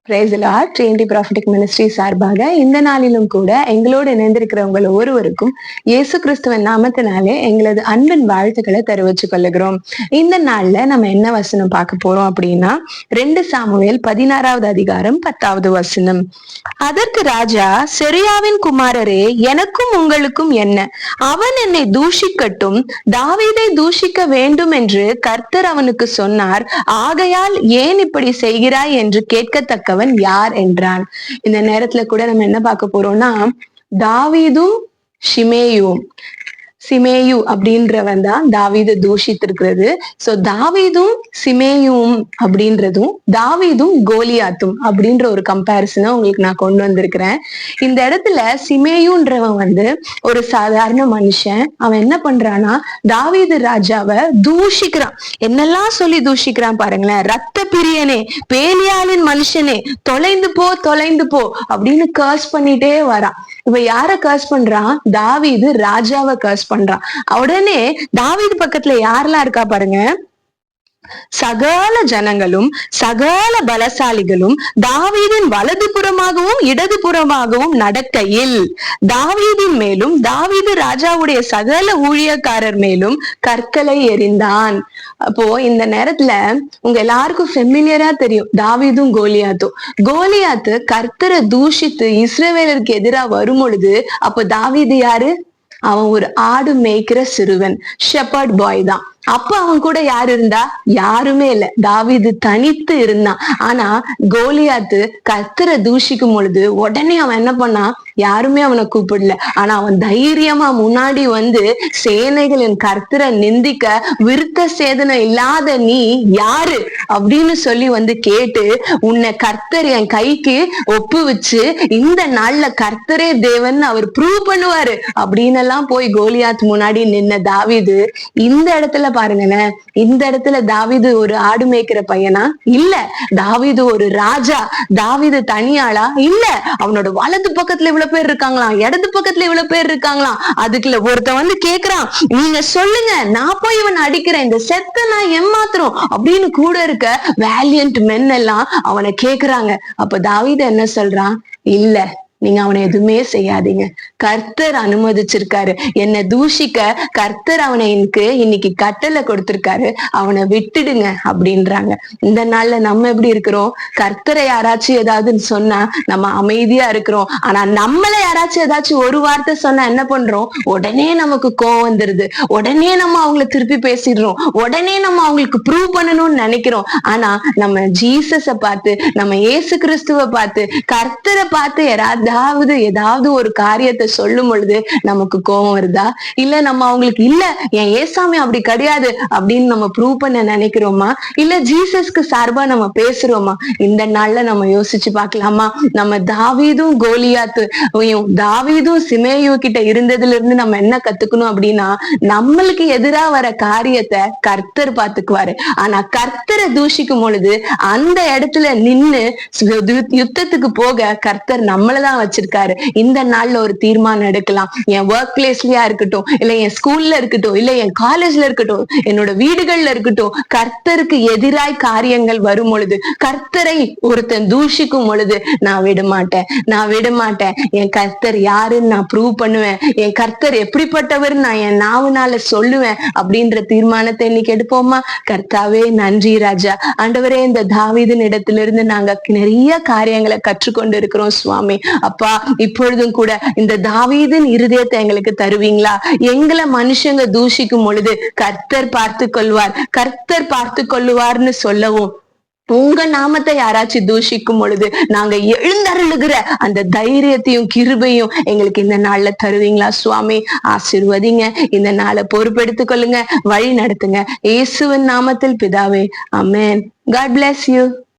Praise the Lord. Trinity prophetic ministry சார்பாக இந்த நாளிலும் கூட எங்களோடு இணைந்திருக்கிறவங்க ஒவ்வொருவருக்கும் இயேசு கிறிஸ்துவின் நாமத்தினாலே எங்களது அன்பின் வாழ்த்துக்களை தெரிவித்துக் கொள்ளுகிறோம். இந்த நாள்ல நம்ம என்ன வசனம் பார்க்க போறோம் அப்படின்னா 2 சாமுவேல் 16வது அதிகாரம் 10வது வசனம். அதற்கு ராஜா, செரியாவின் குமாரரே, எனக்கும் உங்களுக்கும் என்ன? அவன் என்னை தூஷிக்கட்டும், தாவீதை தூஷிக்க வேண்டும் என்று கர்த்தர் அவனுக்கு சொன்னார். ஆகையால் ஏன் இப்படி செய்கிறாய் என்று கேட்கத்தக்க யார் என்றான். இந்த நேரத்துல கூட நம்ம என்ன பார்க்க போறோம்னா, தாவீதும் சிமேயு அப்படின்றவன் தான் தாவீது தூஷித்திருக்கிறது. சோ தாவீதும் சிமேயும் அப்படின்றதும் தாவீதும் கோலியாத்தும் அப்படின்ற ஒரு கம்பேரிசனை உங்களுக்கு நான் கொண்டு வந்திருக்கிறேன். இந்த இடத்துல சிமேயுன்றவன் ஒரு சாதாரண மனுஷன். அவன் என்ன பண்றான்னா, தாவீது ராஜாவை தூஷிக்கிறான். என்னெல்லாம் சொல்லி தூஷிக்கிறான் பாருங்களேன். ரத்த பிரியனே, பேலியாளின் மனுஷனே, தொலைந்து போ அப்படின்னு கர்ஸ் பண்ணிட்டே வரான். இப்ப யார கர்ஸ் பண்றான்? தாவீது ராஜாவை கர்ஸ் பண்றான். உடனே தாவீது பக்கத்துல யாரெல்லாம் இருக்கா பாருங்க. சகல ஜனங்களும் சகல பலசாலிகளும் தாவீதின் வலது புறமாகவும் இடது புறமாகவும் நடக்கையில் தாவீதின் மேலும் தாவீது ராஜாவுடைய சகல ஊழியக்காரர் மேலும் கற்களை எறிந்தான். அப்போ இந்த நேரத்துல உங்க எல்லாருக்கும் ஃபெமிலியரா தெரியும் தாவீதும் கோலியாத்து கர்த்தரை தூஷித்து இஸ்ரவேலருக்கு எதிராக வரும் பொழுது அப்ப தாவீது யாரு? அவன் ஒரு ஆடு மேய்க்கிற சிறுவன், ஷெப்பர்ட் பாய் தான். அப்ப அவன் கூட யாரு இருந்தா? யாருமே இல்ல. தாவீது தனித்து இருந்தான். ஆனா கோலியாத்து கர்த்தரை தூஷிக்கும் பொழுது உடனே அவன் என்ன பண்ணான்? யாருமே அவனை கூப்பிடல. ஆனா அவன் தைரியமா முன்னாடி சேனைகளின் கர்த்தரை நிந்திக்க, விருத்த சேதனம் இல்லாத நீ யாரு அப்படின்னு சொல்லி கேட்டு, உன்னை கர்த்தர் என் கைக்கு ஒப்பு வச்சு இந்த நாள்ல கர்த்தரே தேவன் அவர் ப்ரூவ் பண்ணுவாரு அப்படின்னு எல்லாம் போய் கோலியாத் முன்னாடி நின்ன தாவீது இந்த இடத்துல பாருங்களேன். இந்த இடத்துல தாவீது ஒரு ஆடு மேய்க்கிற பையனா? இல்ல. தாவீது ஒரு ராஜா. தாவீது தனியாளா? இல்ல. அவனோட வலது பக்கத்துல இவ்வளவு பேர் இருக்காங்களாம், இடது பக்கத்துல இவ்வளவு பேர் இருக்காங்களாம். அதுக்குள்ள ஒருத்தன் கேக்குறான், நீங்க சொல்லுங்க, நான் போய் இவனை அடிக்கிறேன், இந்த செத்த நான் ஏமாத்துறோம் அப்படின்னு கூட இருக்க வேலியன்ட் மென் எல்லாம் அவனை கேக்குறாங்க. அப்ப தாவீது என்ன சொல்றான்? இல்ல, நீங்க அவனை எதுவுமே செய்யாதீங்க. கர்த்தர் அனுமதிச்சிருக்காரு. என்னை தூஷிக்க கர்த்தர் அவனை எனக்கு இன்னைக்கு கட்டளை கொடுத்திருக்காரு. அவனை விட்டுடுங்க அப்படின்றாங்க. இந்த நாள்ல நம்ம எப்படி இருக்கிறோம்? கர்த்தரை யாராச்சும் ஏதாவது சொன்னா நம்ம அமைதியா இருக்கிறோம். ஆனா நம்மள யாராச்சும் ஏதாச்சும் ஒரு வார்த்தை சொன்னா என்ன பண்றோம்? உடனே நமக்கு கோவம் வந்துருது. உடனே நம்ம அவங்கள திருப்பி பேசிடுறோம். உடனே நம்ம அவங்களுக்கு ப்ரூவ் பண்ணணும்னு நினைக்கிறோம். ஆனா நம்ம ஜீசஸ பார்த்து, நம்ம இயேசு கிறிஸ்துவ பார்த்து, கர்த்தரை பார்த்து ஏதாவது ஒரு காரியத்தை சொல்லும் பொழுது நமக்கு கோபம் வருதா? இல்ல நம்ம அவங்களுக்கு இல்ல என் ஏசாமி அப்படி கிடையாது அப்படின்னு நம்ம ப்ரூவ் பண்ண நினைக்கிறோமா? இல்ல ஜீசஸ்க்கு சார்பா நம்ம பேசுறோமா? இந்த நாள்ல நம்ம யோசிச்சு பார்க்கலாமா? நம்ம தாவீதும் தாவீதும் சிமேயு கிட்ட இருந்ததுல இருந்து நம்ம என்ன கத்துக்கணும் அப்படின்னா, நம்மளுக்கு எதிரா வர காரியத்தை கர்த்தர் பார்த்துக்குவாரு. ஆனா கர்த்தரை தூஷிக்கும் பொழுது அந்த இடத்துல நின்னு யுத்தத்துக்கு போக கர்த்தர் நம்மளதான் வச்சிருக்காரு. இந்த நாள்ல ஒரு தீர்மானம் எடுக்கலாம். என் ஒர்க் பிளேஸ்லயா இருக்கட்டும், இல்ல என் ஸ்கூல்ல இருக்கட்டும், இல்ல என் காலேஜ்ல இருக்கட்டும், என்னோட வீடுகள்ல இருக்கட்டும், கர்த்தருக்கு எதிராய் காரியங்கள் வரும் பொழுது, கர்த்தரை ஒருத்தன் தூஷிக்கும் பொழுது நான் விட மாட்டேன். என் கர்த்தர் யாருன்னு நான் ப்ரூவ் பண்ணுவேன். என் கர்த்தர் எப்படிப்பட்டவர் நான் என் நாவுனால சொல்லுவேன் அப்படின்ற தீர்மானத்தை இன்னைக்கு எடுப்போமா? கர்த்தாவே நன்றி ராஜா. ஆண்டவரே, இந்த தாவீதின் இடத்திலிருந்து நாங்க நிறைய காரியங்களை கற்றுக்கொண்டு இருக்கிறோம் சுவாமி. அப்பா, இப்பொழுதும் கூட இந்த தாவீதின் இருதயத்தை எங்களுக்கு தருவீங்களா? எங்களை மனுஷங்க தூஷிக்கும் பொழுது கர்த்தர் பார்த்து கொள்ளுவார்னு சொல்லவும், உங்க நாமத்தை யாராச்சும் தூஷிக்கும் பொழுது நாங்க எழுந்தருளுகிற அந்த தைரியத்தையும் கிருபையும் எங்களுக்கு இந்த நாள்ல தருவீங்களா சுவாமி? ஆசீர்வதிங்க. இந்த நாளை பொறுப்பெடுத்துக் கொள்ளுங்க, வழி நடத்துங்க. இயேசுவின் நாமத்தில் பிதாவே, ஆமென். God bless you.